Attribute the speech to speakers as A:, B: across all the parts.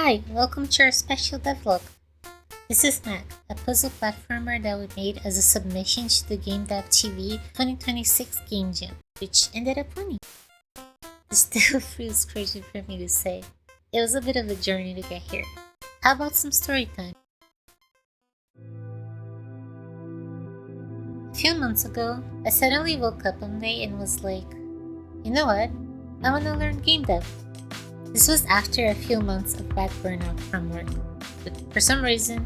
A: Hi, welcome to our special devlog. This is Mac, a puzzle platformer that we made as a submission to the Game Dev TV 2026 Game Jam, which ended up winning. It still feels crazy for me to say. It was a bit of a journey to get here. How about some story time? A few months ago, I suddenly woke up one day and was like, you know what? I want to learn game dev. This was after a few months of bad burnout from work, but for some reason,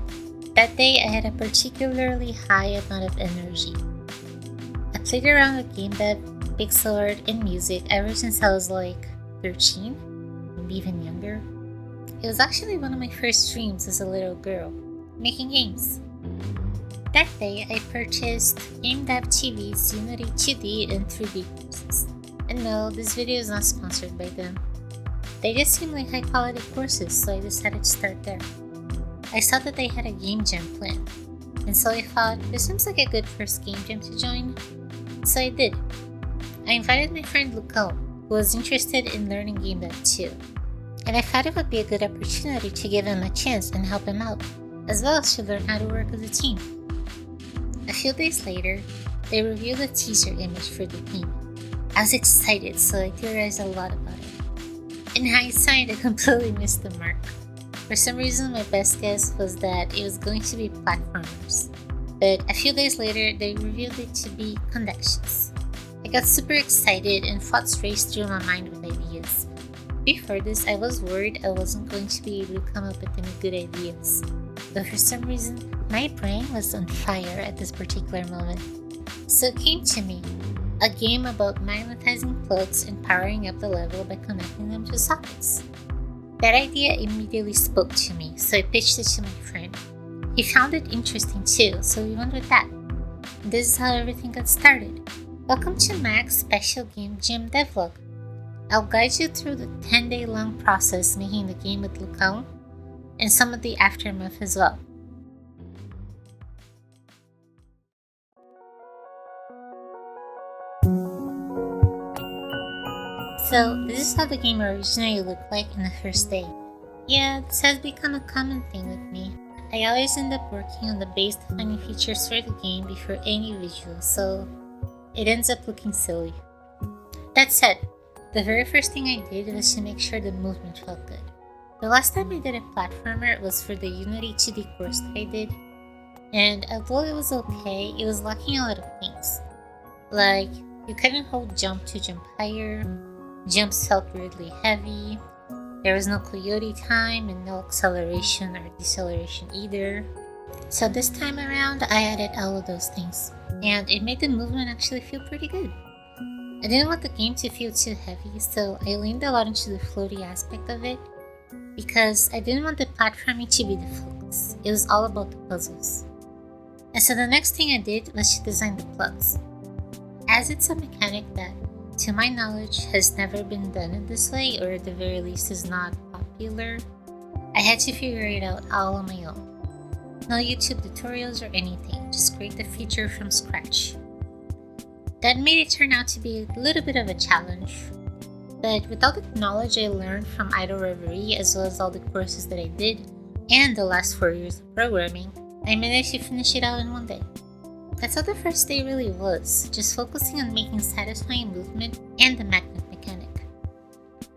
A: that day I had a particularly high amount of energy. I played around with game dev, pixel art, and music ever since I was like 13, maybe even younger. It was actually one of my first dreams as a little girl, making games. That day, I purchased Game Dev TV's Unity 2D and 3D courses. And no, this video is not sponsored by them. They just seemed like high quality courses, so I decided to start there. I saw that they had a game jam plan, and so I thought, this seems like a good first game jam to join. So I did. I invited my friend Lucas, who was interested in learning game dev too, and I thought it would be a good opportunity to give him a chance and help him out, as well as to learn how to work as a team. A few days later, they revealed a teaser image for the game. I was excited, so I theorized a lot about it. In hindsight, I completely missed the mark. For some reason, my best guess was that it was going to be platformers. But a few days later, they revealed it to be conductions. I got super excited and thoughts raced through my mind with ideas. Before this, I was worried I wasn't going to be able to come up with any good ideas. But for some reason, my brain was on fire at this particular moment. So it came to me. A game about magnetizing plugs and powering up the level by connecting them to sockets. That idea immediately spoke to me, so I pitched it to my friend. He found it interesting too, so we went with that. And this is how everything got started. Welcome to Mac's Special GameJam Devlog. I'll guide you through the 10-day long process making the game with Lucas, and some of the aftermath as well. So, this is how the game originally looked like in the first day. Yeah, this has become a common thing with me. I always end up working on the base defining features for the game before any visual, so it ends up looking silly. That said, the very first thing I did was to make sure the movement felt good. The last time I did a platformer was for the Unity 2D course that I did, and although it was okay, it was lacking a lot of things. Like, you couldn't hold jump to jump higher, jumps felt weirdly heavy, there was no coyote time and no acceleration or deceleration either. So this time around, I added all of those things, and it made the movement actually feel pretty good. I didn't want the game to feel too heavy, so I leaned a lot into the floaty aspect of it, because I didn't want the platforming to be the focus. It was all about the puzzles. And so the next thing I did was to design the plugs. As it's a mechanic that, to my knowledge, has never been done in this way, or at the very least is not popular, I had to figure it out all on my own. No YouTube tutorials or anything, just create the feature from scratch. That made it turn out to be a little bit of a challenge, but with all the knowledge I learned from Idle Reverie as well as all the courses that I did, and the last 4 years of programming, I managed to finish it out in one day. That's how the first day really was, just focusing on making satisfying movement and the magnet mechanic.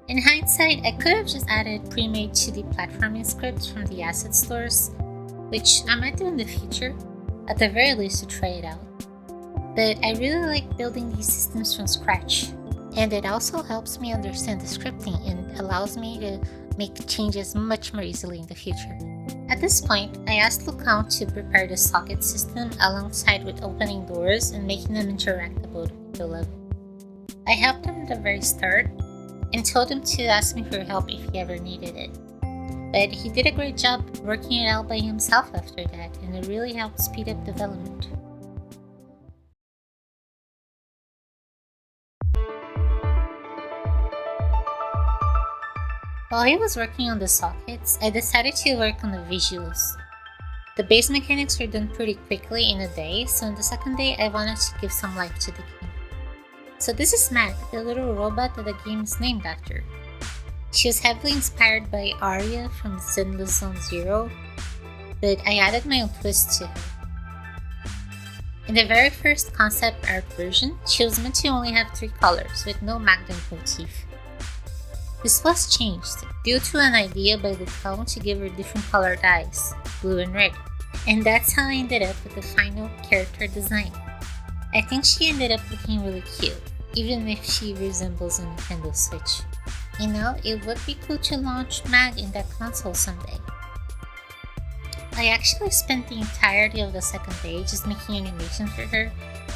A: In hindsight, I could have just added pre-made 2D platforming scripts from the asset stores, which I might do in the future, at the very least to try it out. But I really like building these systems from scratch, and it also helps me understand the scripting and allows me to make changes much more easily in the future. At this point, I asked Lucas to prepare the socket system alongside with opening doors and making them interactable with the level. I helped him at the very start and told him to ask me for help if he ever needed it. But he did a great job working it out by himself after that, and it really helped speed up development. While I was working on the sockets, I decided to work on the visuals. The base mechanics were done pretty quickly in a day, so on the second day I wanted to give some life to the game. So this is Mac, the little robot that the game is named after. She was heavily inspired by Arya from Zenless Zone Zero, but I added my own twist to her. In the very first concept art version, she was meant to only have 3 colors with no magnet motif. This was changed due to an idea by Lucão to give her different colored eyes, blue and red, and that's how I ended up with the final character design. I think she ended up looking really cute, even if she resembles a Nintendo Switch. You know, it would be cool to launch Mag in that console someday. I actually spent the entirety of the second day just making animations for her,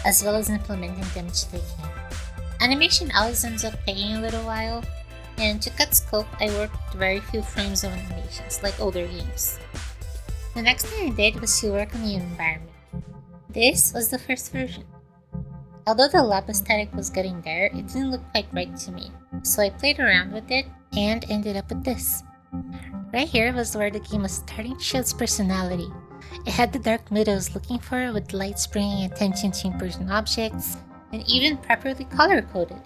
A: as well as implementing them to the game. Animation always ends up taking a little while, and to cut scope, I worked very few frames of animations, like older games. The next thing I did was to work on the environment. This was the first version. Although the lab aesthetic was getting there, it didn't look quite right to me, so I played around with it and ended up with this. Right here was where the game was starting to show its personality. It had the dark meadows looking for it with lights bringing attention to important objects, and even properly color-coded.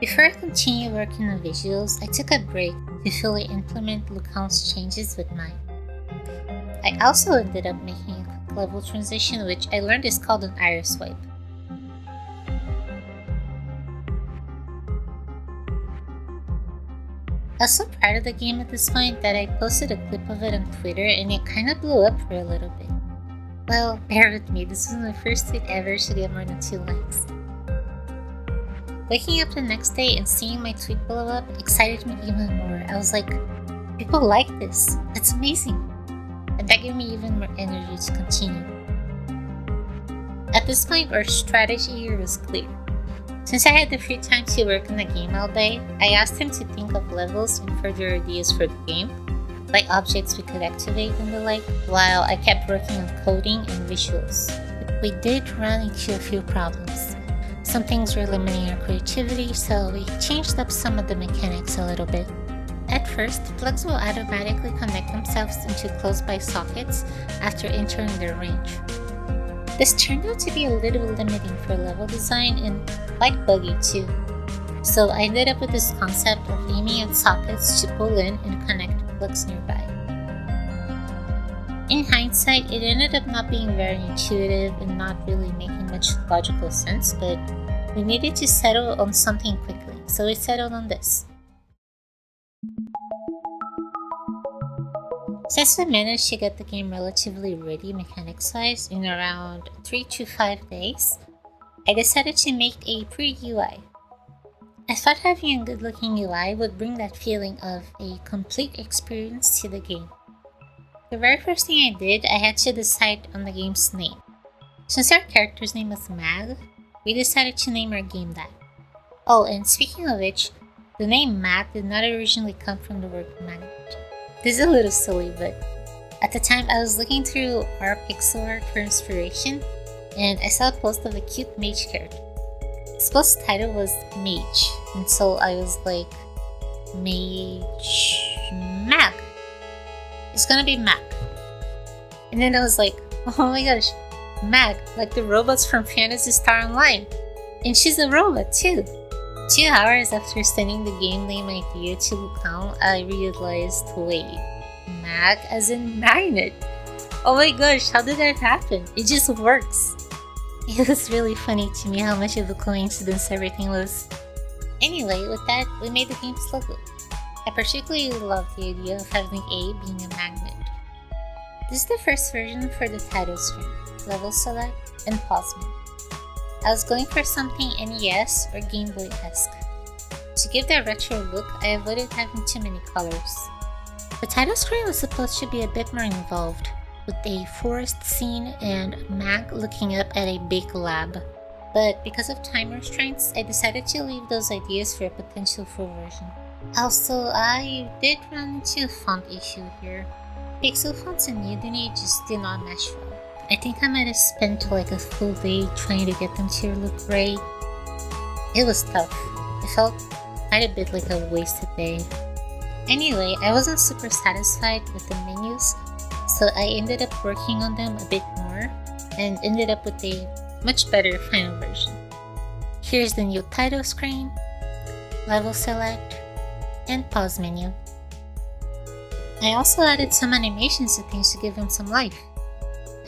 A: Before I continued working on visuals, I took a break to fully implement Lucão's changes with mine. I also ended up making a quick level transition, which I learned is called an iris swipe. I was so proud of the game at this point that I posted a clip of it on Twitter and it kinda blew up for a little bit. Well, bear with me, this was my first tweet ever to get more than 2 likes. Waking up the next day and seeing my tweet blow up excited me even more. I was like, people like this, that's amazing. And that gave me even more energy to continue. At this point, our strategy here was clear. Since I had the free time to work on the game all day, I asked him to think of levels and further ideas for the game, like objects we could activate and the like, while I kept working on coding and visuals. We did run into a few problems. Some things were limiting our creativity, so we changed up some of the mechanics a little bit. At first, plugs will automatically connect themselves into close-by sockets after entering their range. This turned out to be a little limiting for level design and quite buggy too. So I ended up with this concept of aiming at sockets to pull in and connect plugs nearby. In hindsight, it ended up not being very intuitive and not really making much logical sense, but we needed to settle on something quickly, so we settled on this. Since we managed to get the game relatively ready mechanics-wise in around 3 to 5 days, I decided to make a pre-UI. I thought having a good-looking UI would bring that feeling of a complete experience to the game. The very first thing I did, I had to decide on the game's name. Since our character's name was Mag, we decided to name our game that. Oh, and speaking of which, the name Mag did not originally come from the word magnet. This is a little silly, but at the time I was looking through our pixel art for inspiration, and I saw a post of a cute mage character. This post's title was Mage, and so I was like, Mage Mag. It's gonna be Mag. And then I was like, oh my gosh, Mag, like the robots from Phantasy Star Online. And she's a robot too. 2 hours after sending the game name idea to Lucão, I realized, wait, Mag as in magnet. Oh my gosh, how did that happen? It just works. It was really funny to me how much of a coincidence everything was. Anyway, with that, we made the game's logo. I particularly love the idea of having A being a magnet. This is the first version for the title screen, level select, and pause mode. I was going for something NES or Game Boy-esque. To give that retro look, I avoided having too many colors. The title screen was supposed to be a bit more involved, with a forest scene and Mag looking up at a big lab. But because of time restraints, I decided to leave those ideas for a potential full version. Also, I did run into a font issue here. Pixel fonts and Udemy just did not mesh well. I think I might have spent like a full day trying to get them to look right. It was tough. It felt quite a bit like a wasted day. Anyway, I wasn't super satisfied with the menus, so I ended up working on them a bit more and ended up with a much better final version. Here's the new title screen. level select, and pause menu. I also added some animations to things to give them some life.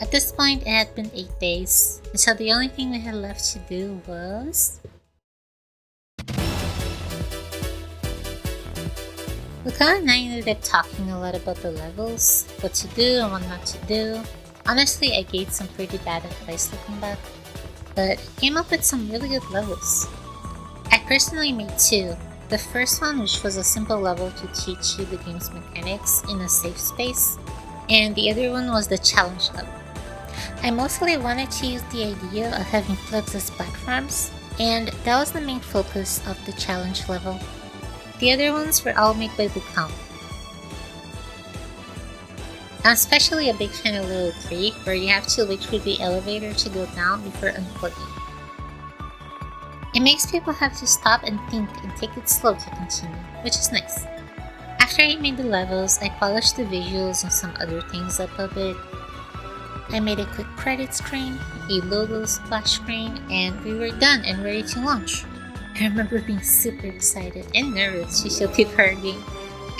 A: At this point, it had been 8 days, and so the only thing we had left to do was... Luca and I ended up talking a lot about the levels, what to do and what not to do. Honestly, I gave some pretty bad advice looking back, but he came up with some really good levels. I personally made 2. The first one, which was a simple level to teach you the game's mechanics in a safe space, and the other one was the challenge level. I mostly wanted to use the idea of having flips as platforms, and that was the main focus of the challenge level. The other ones were all made by Lucan. I'm especially a big fan of level 3, where you have to wait for the elevator to go down before unplugging. It makes people have to stop and think and take it slow to continue, which is nice. After I made the levels, I polished the visuals and some other things up a bit. I made a quick credit screen, a logo splash screen, and we were done and ready to launch. I remember being super excited and nervous to show people our game.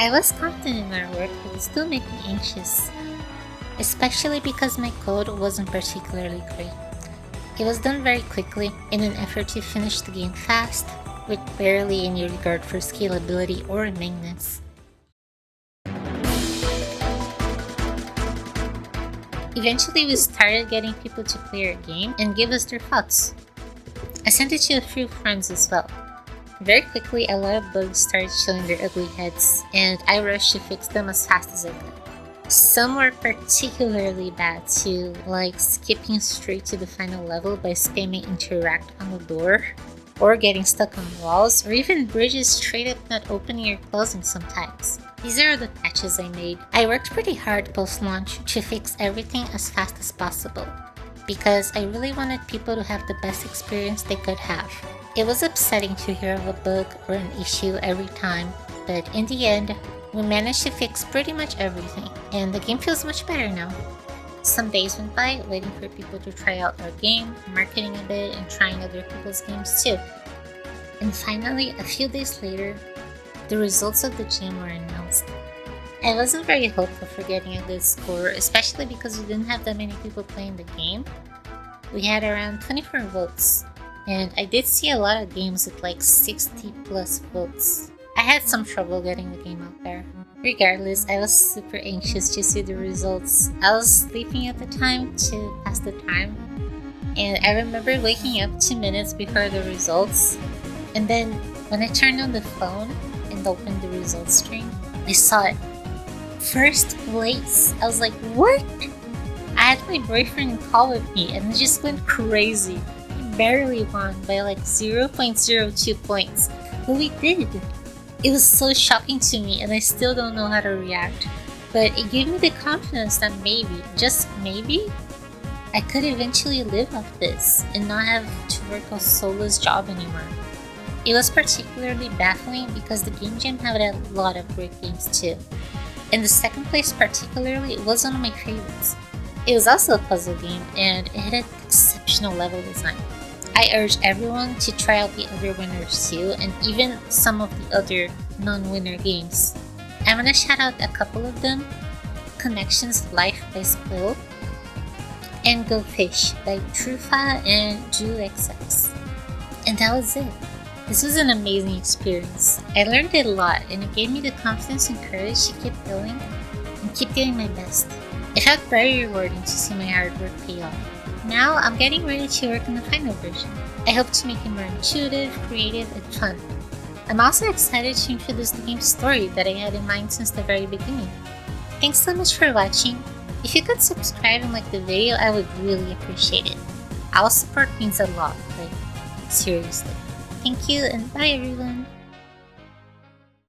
A: I was confident in our work, but it still made me anxious, especially because my code wasn't particularly great. It was done very quickly in an effort to finish the game fast, with barely any regard for scalability or maintenance. Eventually, we started getting people to play our game and give us their thoughts. I sent it to a few friends as well. Very quickly, a lot of bugs started showing their ugly heads, and I rushed to fix them as fast as I could. Some were particularly bad too, like skipping straight to the final level by spamming interact on the door, or getting stuck on walls, or even bridges straight up not opening or closing sometimes. These are the patches I made. I worked pretty hard post-launch to fix everything as fast as possible, because I really wanted people to have the best experience they could have. It was upsetting to hear of a bug or an issue every time, but in the end, we managed to fix pretty much everything, and the game feels much better now. Some days went by waiting for people to try out our game, marketing a bit, and trying other people's games too. And finally, a few days later, the results of the jam were announced. I wasn't very hopeful for getting a good score, especially because we didn't have that many people playing the game. We had around 24 votes, and I did see a lot of games with like 60 plus votes. I had some trouble getting the game out there. Regardless, I was super anxious to see the results. I was sleeping at the time to pass the time, and I remember waking up 2 minutes before the results, and then when I turned on the phone and opened the results screen, I saw it. First place! I was like, what? I had my boyfriend call with me and it just went crazy. He barely won by like 0.02 points, but we did. It was so shocking to me and I still don't know how to react, but it gave me the confidence that maybe, just maybe, I could eventually live off this and not have to work a soulless job anymore. It was particularly baffling because the Game Jam had a lot of great games too, and the second place particularly was one of my favorites. It was also a puzzle game and it had an exceptional level design. I urge everyone to try out the other winners too, and even some of the other non-winner games. I'm gonna shout out a couple of them: Connections Life by Spill, and Go Fish by Trufa and JewXX. And that was it. This was an amazing experience. I learned a lot and it gave me the confidence and courage to keep going and keep doing my best. It felt very rewarding to see my hard work pay off. Now I'm getting ready to work on the final version. I hope to make it more intuitive, creative, and fun. I'm also excited to introduce the game's story that I had in mind since the very beginning. Thanks so much for watching. If you could subscribe and like the video, I would really appreciate it. Our support means a lot, like seriously. Thank you and bye everyone!